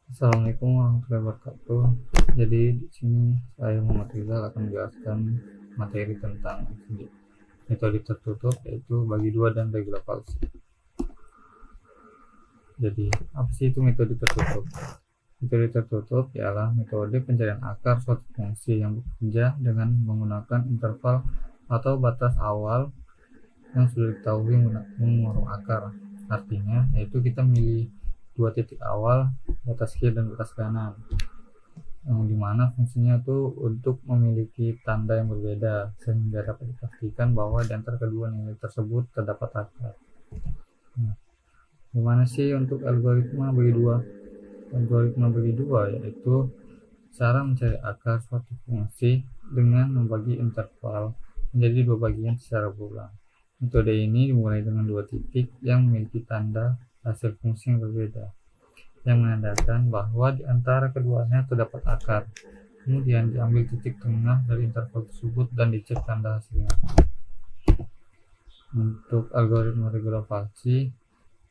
Assalamualaikum warahmatullahi wabarakatuh. Jadi di sini saya Muhammad Rizal akan menjelaskan materi tentang metode tertutup yaitu bagi dua dan regular palsi. Jadi apa sih itu metode tertutup? Metode tertutup ialah metode pencarian akar suatu fungsi yang bekerja dengan menggunakan interval atau batas awal yang sudah diketahui mengurung akar. Artinya yaitu kita milih dua titik awal, batas kiri dan batas kanan, yang dimana fungsinya itu untuk memiliki tanda yang berbeda sehingga dapat dipastikan bahwa di antara kedua nilai tersebut terdapat akar. Nah, gimana sih untuk algoritma bagi dua? Algoritma bagi dua yaitu cara mencari akar suatu fungsi dengan membagi interval menjadi dua bagian secara berulang. Metode ini dimulai dengan dua titik yang memiliki tanda hasil fungsi yang berbeda, yang menandakan bahwa di antara keduanya terdapat akar. Kemudian diambil titik tengah dari interval tersebut dan dicek tanda hasilnya. Untuk algoritma regular palsi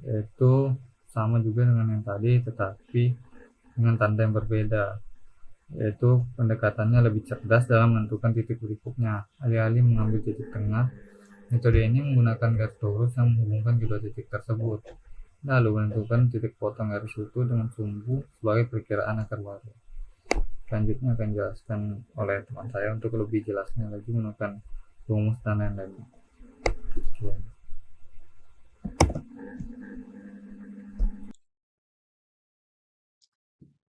yaitu sama juga dengan yang tadi tetapi dengan tanda yang berbeda, yaitu pendekatannya lebih cerdas dalam menentukan titik berikutnya. Alih-alih mengambil titik tengah, metode ini menggunakan garis lurus yang menghubungkan kedua titik tersebut, lalu menentukan titik potong garis itu dengan sumbu sebagai perkiraan akar baru. Selanjutnya akan dijelaskan oleh teman saya untuk lebih jelasnya lagi menggunakan rumus dan lain-lain.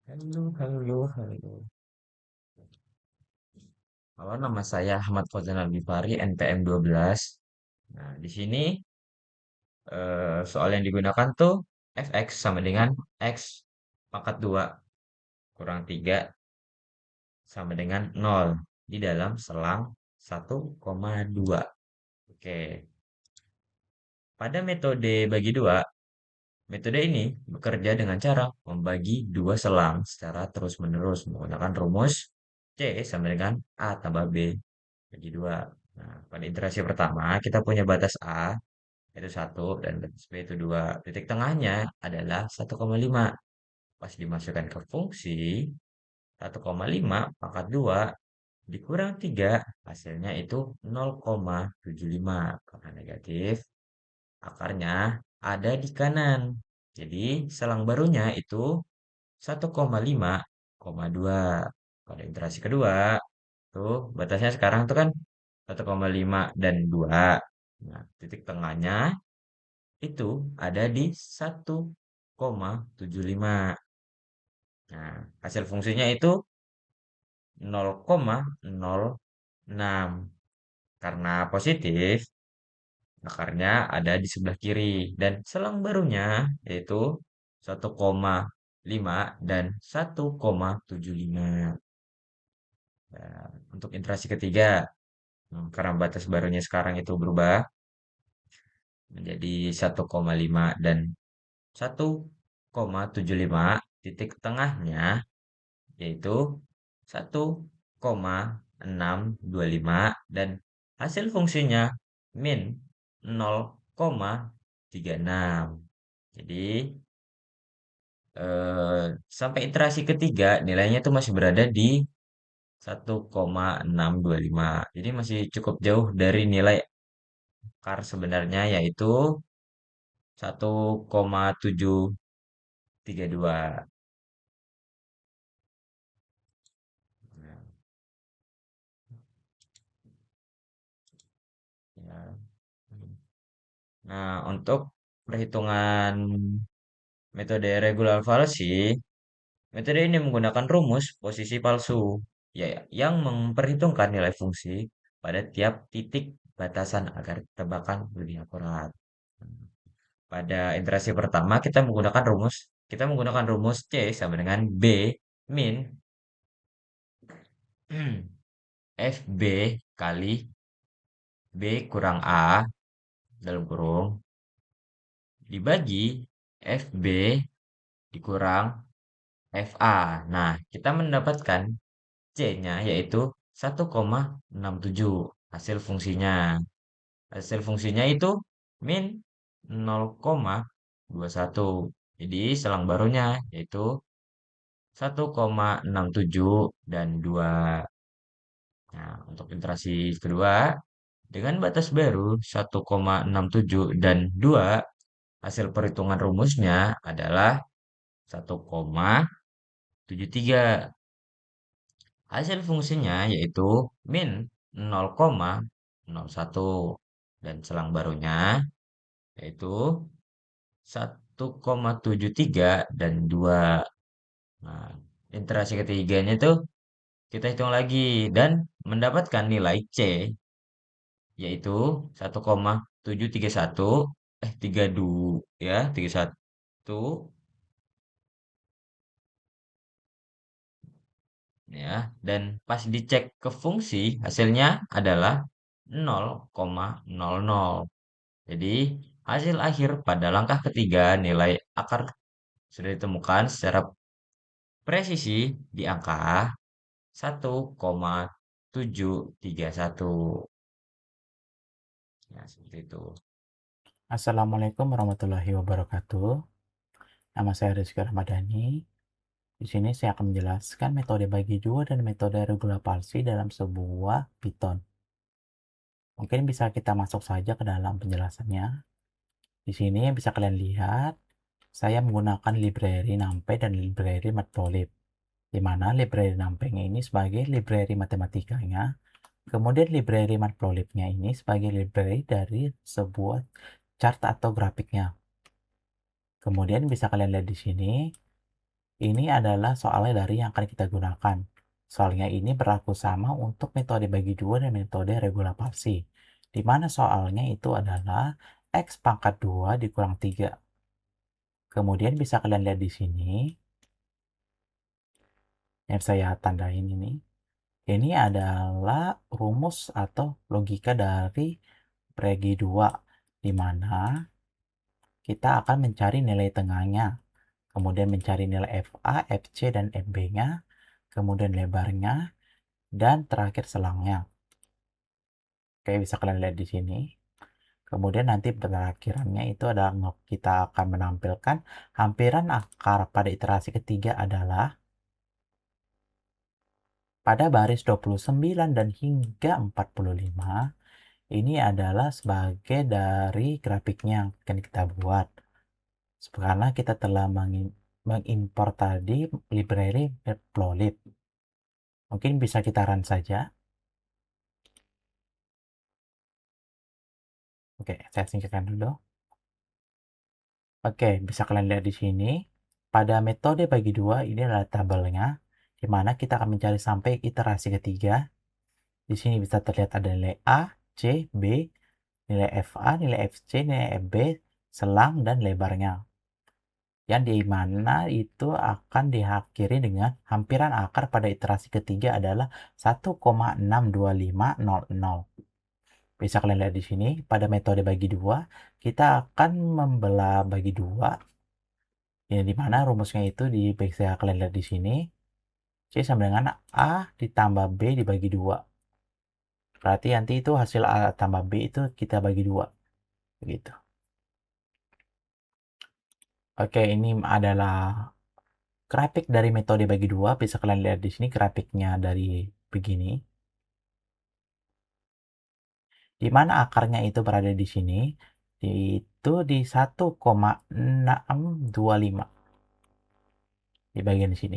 Halo, halo, halo. Halo, nama saya Ahmad Fauzan Albifari, NPM 12. Nah, di sini soal yang digunakan tuh fx sama dengan x pangkat 2 kurang 3 sama dengan 0 di dalam selang 1,2. Oke, pada metode bagi dua, metode ini bekerja dengan cara membagi dua selang secara terus-menerus menggunakan rumus C sama dengan A tambah B bagi dua. Nah, pada iterasi pertama kita punya batas A itu satu dan batas B itu 2. Titik tengahnya adalah 1,5. Pas dimasukkan ke fungsi 1,5 pangkat 2 dikurang 3 hasilnya itu 0,75. Karena negatif, akarnya ada di kanan. Jadi selang barunya itu 1,5,2. Pada iterasi kedua, tuh batasnya sekarang tuh kan 1,5 dan 2. Nah, titik tengahnya itu ada di 1,75. Nah, hasil fungsinya itu 0,06. Karena positif, akarnya ada di sebelah kiri. Dan selang barunya yaitu 1,5 dan 1,75. Nah, untuk iterasi ketiga, karena batas barunya sekarang itu berubah menjadi 1,5 dan 1,75, titik tengahnya yaitu 1,625 dan hasil fungsinya min 0,36. Jadi sampai iterasi ketiga nilainya itu masih berada di 1,625. Jadi masih cukup jauh dari nilai akar sebenarnya yaitu 1,732. Ya. Nah, untuk perhitungan metode regular falsi, metode ini menggunakan rumus posisi palsu, ya, yang memperhitungkan nilai fungsi pada tiap titik batasan agar tebakan lebih akurat. Pada iterasi pertama kita menggunakan rumus C sama dengan B min FB kali B kurang A dalam kurung dibagi FB dikurang FA. Nah, kita mendapatkan C-nya yaitu 1,67 hasil fungsinya. Hasil fungsinya itu min 0,21. Jadi selang barunya yaitu 1,67 dan 2. Nah, untuk iterasi kedua, dengan batas baru 1,67 dan 2, hasil perhitungan rumusnya adalah 1,73. Hasil fungsinya yaitu min 0,01 dan selang barunya yaitu 1,73 dan 2. Nah, iterasi ketiganya itu kita hitung lagi dan mendapatkan nilai C yaitu 1,731 32 ya, 31 ya, dan pas dicek ke fungsi hasilnya adalah 0,00. Jadi, hasil akhir pada langkah ketiga nilai akar sudah ditemukan secara presisi di angka 1,731. Ya, seperti itu. Assalamualaikum warahmatullahi wabarakatuh. Nama saya Rizky Ramadhani. Di sini saya akan menjelaskan metode bagi dua dan metode regulasi dalam sebuah Python. Mungkin bisa kita masuk saja ke dalam penjelasannya. Di sini yang bisa kalian lihat, saya menggunakan library NumPy dan library Matplotlib. Di mana library NumPy ini sebagai library matematikanya, kemudian library Matplotlib-nya ini sebagai library dari sebuah chart atau grafiknya. Kemudian bisa kalian lihat di sini, ini adalah soalnya dari yang akan kita gunakan. Soalnya ini berlaku sama untuk metode bagi dua dan metode regulasi. Di mana soalnya itu adalah X pangkat 2 dikurang 3. Kemudian bisa kalian lihat di sini, yang saya tandain ini. Ini adalah rumus atau logika dari bagi 2, di mana kita akan mencari nilai tengahnya. Kemudian mencari nilai FA, FC, dan FB-nya, kemudian lebarnya, dan terakhir selangnya. Oke, bisa kalian lihat di sini. Kemudian nanti perakhirannya itu adalah kita akan menampilkan hampiran akar pada iterasi ketiga adalah pada baris 29 dan hingga 45. Ini adalah sebagai dari grafiknya yang akan kita buat. Karena kita telah mengimpor tadi library Matplotlib. Mungkin bisa kita run saja. Oke, saya singkirkan dulu. Oke, bisa kalian lihat di sini. Pada metode bagi dua, ini adalah tabelnya, di mana kita akan mencari sampai iterasi ketiga. Di sini bisa terlihat ada nilai A, C, B, nilai FA, nilai FC, nilai FB, selang, dan lebarnya. Yang di mana itu akan diakhiri dengan hampiran akar pada iterasi ketiga adalah 1,62500. Bisa kalian lihat di sini, pada metode bagi dua, kita akan membelah bagi dua. Ya, di mana rumusnya itu bisa kalian lihat di sini. C sama dengan A ditambah B dibagi dua. Berarti nanti itu hasil A tambah B itu kita bagi dua. Begitu. Oke, ini adalah grafik dari metode bagi dua. Bisa kalian lihat di sini grafiknya dari begini. Di mana akarnya itu berada di sini. Itu di 1,625. Di bagian di sini.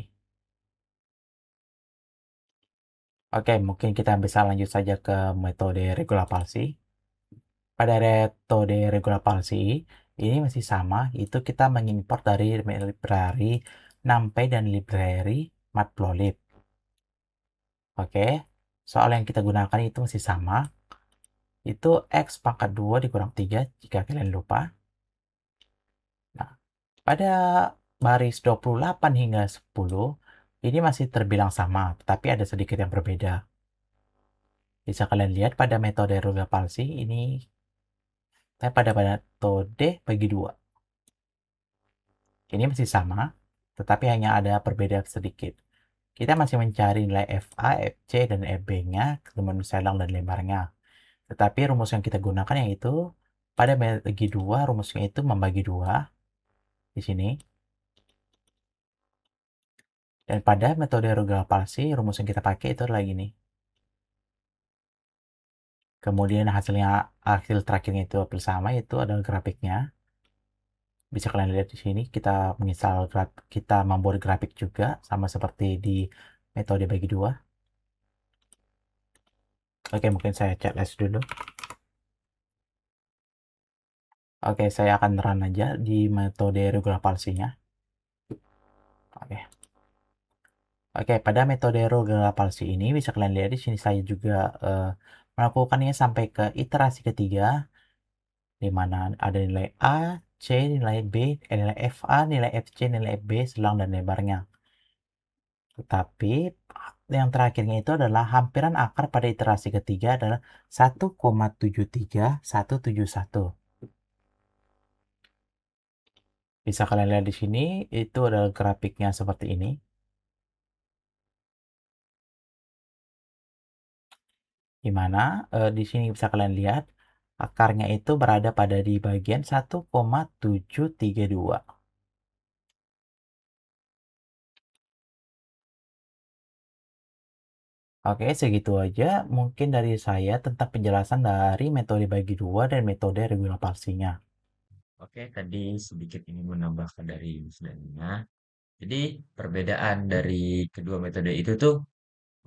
Oke, mungkin kita bisa lanjut saja ke metode regulasi. Pada metode regulasi ini masih sama, itu kita mengimport dari library NumPy dan library Matplotlib. Oke, soal yang kita gunakan itu masih sama, itu X pangkat 2 dikurang 3 jika kalian lupa. Nah, pada baris 28 hingga 10, ini masih terbilang sama, tetapi ada sedikit yang berbeda. Bisa kalian lihat pada metode regulasi ini, pada metode bagi dua. Ini masih sama, tetapi hanya ada perbedaan sedikit. Kita masih mencari nilai FA, FC, dan FB-nya, kemudian selang dan lebarnya. Tetapi rumus yang kita gunakan yaitu pada bagi dua, rumusnya itu membagi dua. Di sini. Dan pada metode regular palsi, rumus yang kita pakai itu adalah gini. Kemudian hasil terakhirnya itu hampir sama, itu adalah grafiknya. Bisa kalian lihat di sini, kita membuat grafik juga, sama seperti di metode bagi dua. Oke, mungkin saya checklist dulu. Oke, saya akan run aja di metode regular palsinya. Oke. Oke, pada metode regular palsi ini bisa kalian lihat di sini saya juga melakukannya sampai ke iterasi ketiga, di mana ada nilai A, C, nilai B, nilai FA, nilai FC, nilai FB, selang dan lebarnya. Tetapi yang terakhirnya itu adalah hampiran akar pada iterasi ketiga adalah 1,73171. Bisa kalian lihat di sini, itu adalah grafiknya seperti ini. Di mana di sini bisa kalian lihat akarnya itu berada pada di bagian 1,732. Oke, segitu aja mungkin dari saya tentang penjelasan dari metode bagi dua dan metode regular palsinya. Oke, tadi sedikit ini menambahkan dari Dania. Jadi perbedaan dari kedua metode itu tuh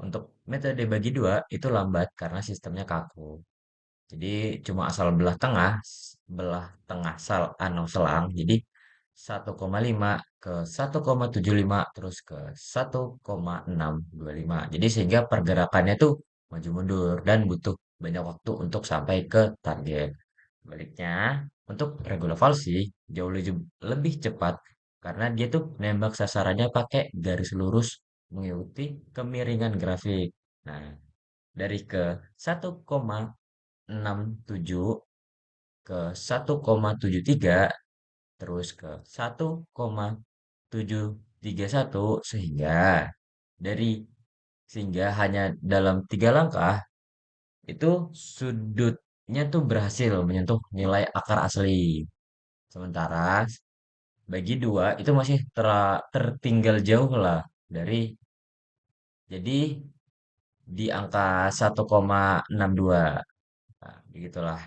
untuk metode bagi dua itu lambat karena sistemnya kaku. Jadi cuma asal belah tengah selang. Jadi 1,5 ke 1,75 terus ke 1,625. Jadi sehingga pergerakannya tuh maju mundur dan butuh banyak waktu untuk sampai ke target. Baliknya, untuk regular falsi jauh lebih cepat karena dia tuh nembak sasarannya pakai garis lurus mengikuti kemiringan grafik. Nah, dari ke 1,67 ke 1,73 terus ke 1,731 dari sehingga hanya dalam 3 langkah itu sudutnya tuh berhasil menyentuh nilai akar asli. Sementara bagi dua itu masih tertinggal jauh lah dari jadi di angka 1,62. Nah, begitulah.